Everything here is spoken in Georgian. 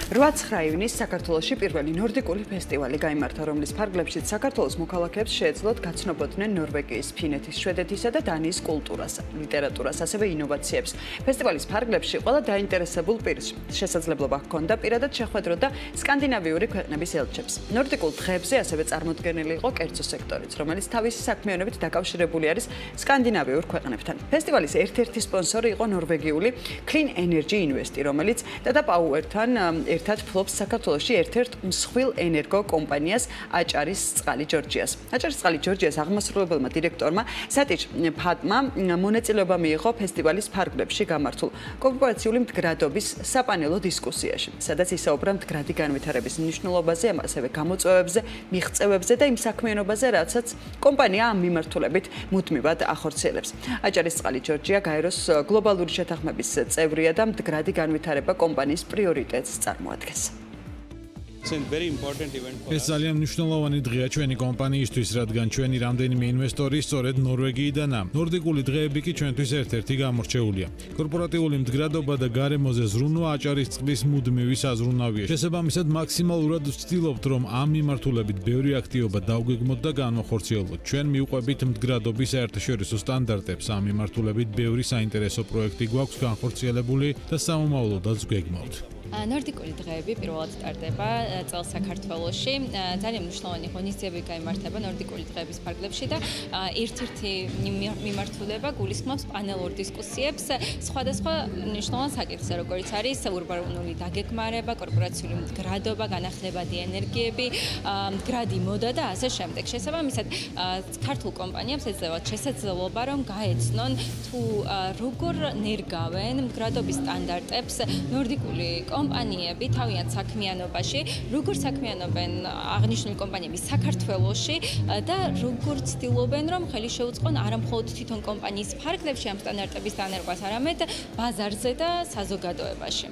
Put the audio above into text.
8-9 ივნის საქართველოში პირველი ნორდიკული ფესტივალი გაიმართა, რომლის ფარგლებშიც საქართველოს მოქალაქეებს შეეძლოთ გაცნობოდნენ ნორვეგიის, ფინეთის, შვედეთისა და დანიის კულტურას, ლიტერატურას, ასევე ინოვაციებს. ფესტივალის ფარგლებში ყველა დაინტერესებულ პირს შესაძლებლობა ჰქონდა პირადად შეხვედროდა სკანდინავიური ქვეყნების ელჩებს. ნორდიკულ დღეებზე ასევე წარმოდგენილი იყო კერძო სექტორიც, რომელიც თავისი საქმიანობით დაკავშირებული არის სკანდინავიურ ქვეყნებთან. ფესტივალის ერთ-ერთი სპონსორი იყო ნორვეგიული Clean Energy Invest, რომელიც Tata Power-თან ერთად ფლობს საქართველოში ერთ-ერთ მსხვილ ენერგო კომპანიას აჭარის წყალი ჯორჯიას. აჭარის წყალი ჯორჯიას აღმასრულებელმა დირექტორმა სატიჩ ფატმა მონაწილეობა მიიღო ფესტივალის ფარგლებში გამართულ კორპორაციული მდგრადობის საპანელო დისკუსიაში, სადაც ისაუბრა მდგრადი განვითარების მნიშვნელობაზე, ასევე გამოწვევებზე, მიღწევებზე და იმ საქმიანობაზე, რაცაც კომპანია ამ მიმართულებით მუდმივად ახორციელებს. აჭარის წყალი ჯორჯია გაეროს გლობალური შეთანხმების წევრია და მდგრადი განვითარება კომპანიის პრიორიტეტს წარმოადგენს. ეს ძალიან მნიშვნელოვანი დღეა ჩვენი კომპანიისთვის, რადგან ჩვენი რამდენიმე ინვესტორი სწორედ ნორვეგიიდანაა. ნორდიკული დღეები კი ჩვენთვის ერთ-ერთი გამორჩეულია. კორპორატიული მდგრადობა და გარემოზე ზრუნვა აჭარის წყლის მუდმივი საზრუნავია. შესაბამისად, მაქსიმალურად ვცდილობთ, რომ ამ მიმართულებით ბევრი აქტივობა დავგეგმოთ და განვახორციელოთ. ჩვენ მივყვებით მდგრადობის საერთაშორისო სტანდარტებს. ამ მიმართულებით ბევრი საინტერესო პროექტი გვაქვს განხორციელებული და სამომავლოდაც გვეგმავთ. ნორდიკული დღეები პირველად სტარტდება წელს საქართველოში. ძალიან მნიშვნელოვანი ღონისძიებები გაიმართება ნორდიკული დღეების ფარგლებში და ერთ-ერთი მიმართულება გულისხმობს პანელურ დისკუსიებს სხვადასხვა მნიშვნელოვან საკითხზე, როგორიც არის ურბანული დაგეგმარება, კორპორაციული მდგრადობა, განახლებადი ენერგიები, მდგრადი მოდა და ასე შემდეგ. შესაბამისად, ქართულ კომპანიებს ეძლევათ შესაძლებლობა, რომ გაეცნონ თუ როგორ ნერგავენ მდგრადობის სტანდარტებს ნორდიკული კომპანიები თავიანთ საქმიანობაში, როგორ საქმიანობენ აღნიშნული კომპანიები საქართველოში და როგორ ცდილობენ, რომ ხელი შეუწყონ არა მხოლოდ თვითონ კომპანიის ფარგლებში ამ სტანდარტების დანერგვას, არამედ ბაზარზე და საზოგადოებაში.